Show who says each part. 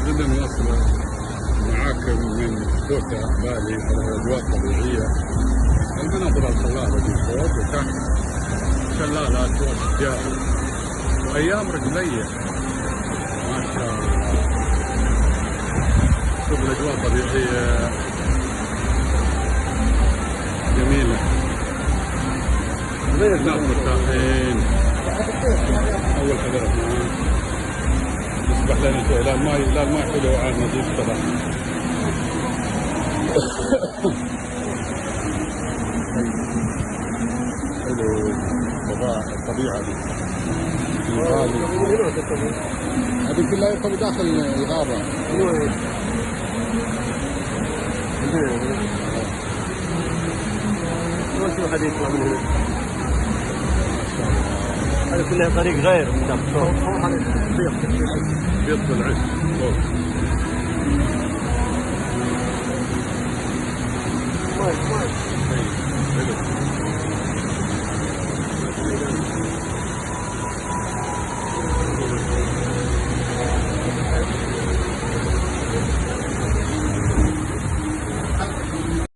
Speaker 1: إلا نواصل معاكم من بوتا بالي على الأجواء الطبيعية، المناظر الخلابة دي فوق وتحت، شلالات وأشجار وأيام رجلية ما شاء الله. شوف الأجواء الطبيعية جميلة، الناس مرتاحين. أول حضرت معاه يسبح لنا شوي، لا الماي حلو وعاد نظيف صراحة. حلو الطبيعة دي. هذه كلها يدخل داخل الغابة.
Speaker 2: شو حد يطلع من هنا؟ هذا كلها طريق غير فوق هذا
Speaker 1: بيض العز فوق.
Speaker 2: ماي
Speaker 1: حلو.